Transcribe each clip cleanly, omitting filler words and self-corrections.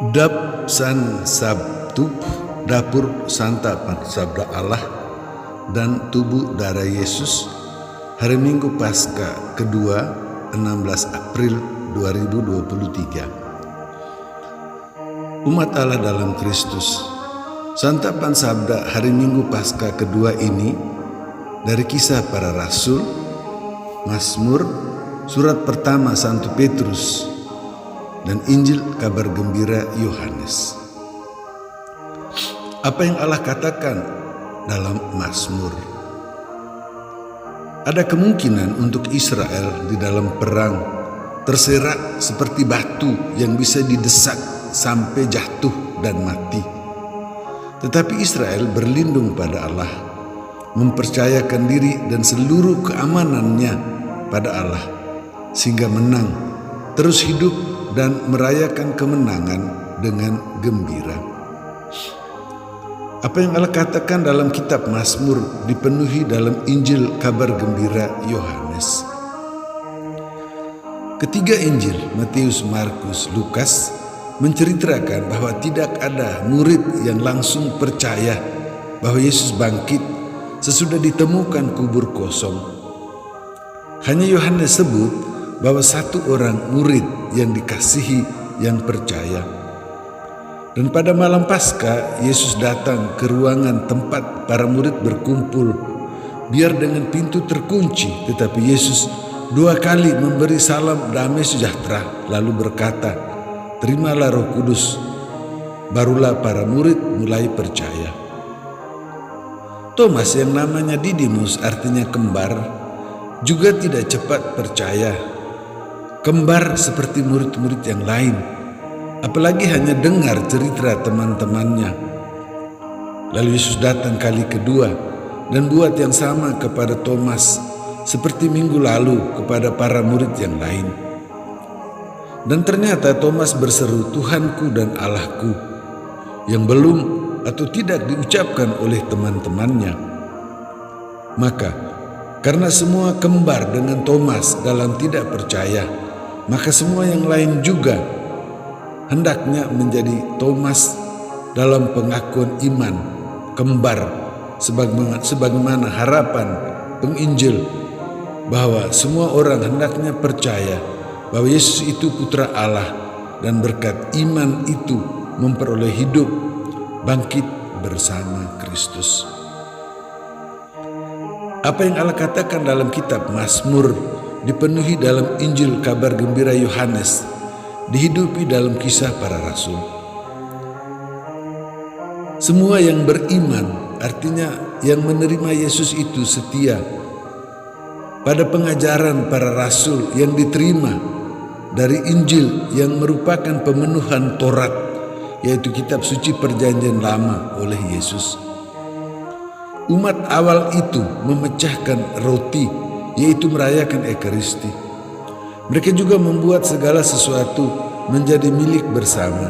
Dap San Sabtu, dapur santapan sabda Allah dan tubuh darah Yesus, hari Minggu Paskah kedua 16 April 2023. Umat Allah dalam Kristus, santapan sabda hari Minggu Paskah kedua ini dari Kisah Para Rasul, Mazmur, surat pertama Santo Petrus, dan Injil kabar gembira Yohanes. Apa yang Allah katakan dalam Mazmur? Ada kemungkinan untuk Israel di dalam perang terserak seperti batu yang bisa didesak sampai jatuh dan mati. Tetapi Israel berlindung pada Allah, mempercayakan diri dan seluruh keamanannya pada Allah, sehingga menang, terus hidup dan merayakan kemenangan dengan gembira. Apa yang Allah katakan dalam kitab Mazmur dipenuhi dalam Injil kabar gembira Yohanes. Ketiga Injil, Matius, Markus, Lukas, menceritakan bahwa tidak ada murid yang langsung percaya bahwa Yesus bangkit sesudah ditemukan kubur kosong. Hanya Yohanes sebut bahwa satu orang murid yang dikasihi yang percaya. Dan pada malam Paskah, Yesus datang ke ruangan tempat para murid berkumpul, biar dengan pintu terkunci, tetapi Yesus 2 kali memberi salam damai sejahtera, lalu berkata, "Terimalah Roh Kudus." Barulah para murid mulai percaya. Thomas yang namanya Didimus, artinya kembar, juga tidak cepat percaya. Kembar seperti murid-murid yang lain, apalagi hanya dengar cerita teman-temannya. Lalu Yesus datang kali kedua dan buat yang sama kepada Thomas seperti minggu lalu kepada para murid yang lain. Dan ternyata Thomas berseru, "Tuhanku dan Allahku," yang belum atau tidak diucapkan oleh teman-temannya. Maka karena semua kembar dengan Thomas dalam tidak percaya, maka semua yang lain juga hendaknya menjadi Thomas dalam pengakuan iman kembar, sebagaimana harapan penginjil bahwa semua orang hendaknya percaya bahwa Yesus itu putra Allah, dan berkat iman itu memperoleh hidup bangkit bersama Kristus. Apa yang Allah katakan dalam kitab Mazmur dipenuhi dalam Injil kabar gembira Yohanes, dihidupi dalam Kisah Para Rasul. Semua yang beriman, artinya yang menerima Yesus itu setia pada pengajaran para rasul yang diterima dari Injil yang merupakan pemenuhan Taurat, yaitu kitab suci perjanjian lama oleh Yesus. Umat awal itu memecahkan roti, yaitu merayakan Ekaristi. Mereka juga membuat segala sesuatu menjadi milik bersama.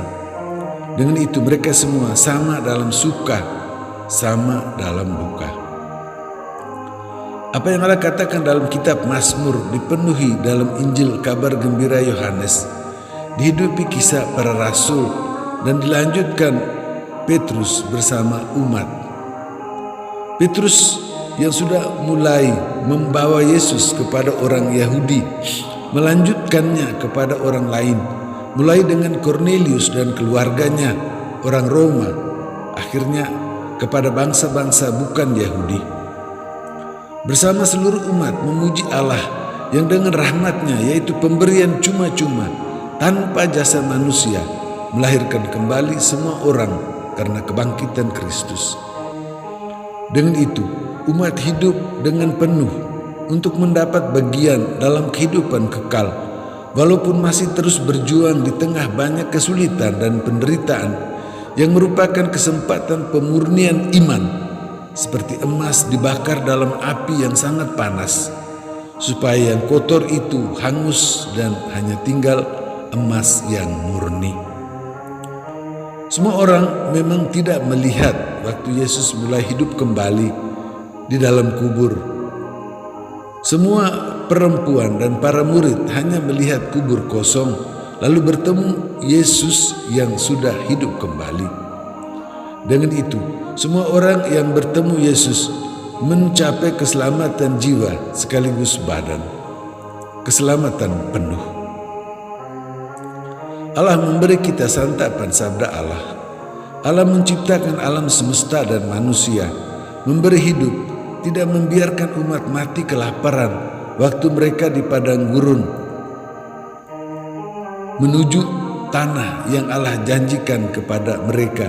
Dengan itu mereka semua sama dalam suka, sama dalam duka. Apa yang Allah katakan dalam kitab Mazmur dipenuhi dalam Injil kabar gembira Yohanes, dihidupi Kisah Para Rasul, dan dilanjutkan Petrus bersama umat. Petrus yang sudah mulai membawa Yesus kepada orang Yahudi, melanjutkannya kepada orang lain, mulai dengan Kornelius dan keluarganya, orang Roma, akhirnya kepada bangsa-bangsa bukan Yahudi. Bersama seluruh umat memuji Allah yang dengan rahmatnya, yaitu pemberian cuma-cuma tanpa jasa manusia, melahirkan kembali semua orang karena kebangkitan Kristus. Dengan itu, umat hidup dengan penuh untuk mendapat bagian dalam kehidupan kekal, walaupun masih terus berjuang di tengah banyak kesulitan dan penderitaan yang merupakan kesempatan pemurnian iman, seperti emas dibakar dalam api yang sangat panas, supaya yang kotor itu hangus dan hanya tinggal emas yang murni. Semua orang memang tidak melihat waktu Yesus mulai hidup kembali di dalam kubur. Semua perempuan dan para murid hanya melihat kubur kosong, lalu bertemu Yesus yang sudah hidup kembali. Dengan itu, semua orang yang bertemu Yesus mencapai keselamatan jiwa sekaligus badan, keselamatan penuh. Allah memberi kita santapan sabda Allah. Allah menciptakan alam semesta dan manusia, memberi hidup, tidak membiarkan umat mati kelaparan waktu mereka di padang gurun menuju tanah yang Allah janjikan kepada mereka.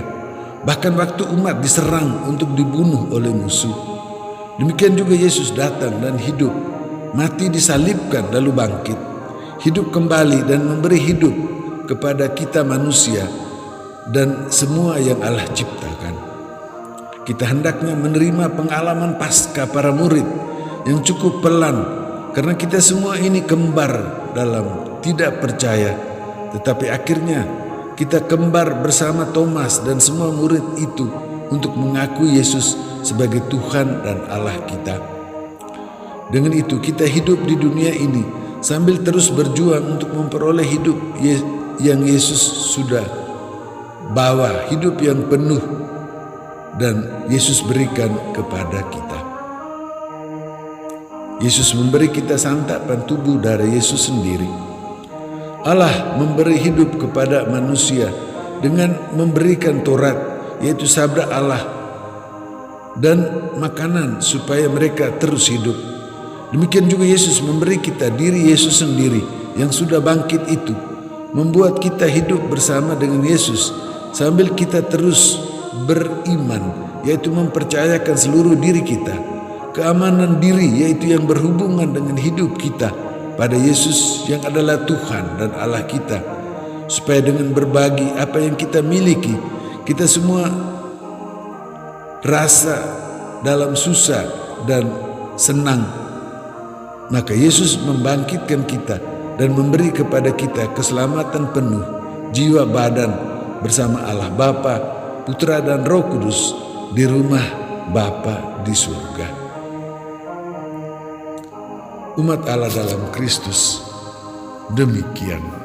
Bahkan waktu umat diserang untuk dibunuh oleh musuh. Demikian juga Yesus datang dan hidup, mati disalibkan lalu bangkit, hidup kembali dan memberi hidup kepada kita manusia dan semua yang Allah ciptakan. Kita hendaknya menerima pengalaman pasca para murid yang cukup pelan, karena kita semua ini kembar dalam tidak percaya, tetapi akhirnya kita kembar bersama Thomas dan semua murid itu untuk mengakui Yesus sebagai Tuhan dan Allah kita. Dengan itu kita hidup di dunia ini sambil terus berjuang untuk memperoleh hidup yang Yesus sudah bawa, hidup yang penuh dan Yesus berikan kepada kita. Yesus memberi kita santapan tubuh darah Yesus sendiri. Allah memberi hidup kepada manusia dengan memberikan Taurat, yaitu sabda Allah, dan makanan supaya mereka terus hidup. Demikian juga Yesus memberi kita diri Yesus sendiri yang sudah bangkit itu, membuat kita hidup bersama dengan Yesus sambil kita terus beriman, yaitu mempercayakan seluruh diri kita, keamanan diri yaitu yang berhubungan dengan hidup kita pada Yesus yang adalah Tuhan dan Allah kita, supaya dengan berbagi apa yang kita miliki, kita semua rasa dalam susah dan senang, maka Yesus membangkitkan kita dan memberi kepada kita keselamatan penuh jiwa badan bersama Allah Bapa, Putra dan Roh Kudus di rumah Bapa di surga. Umat Allah dalam Kristus, demikian.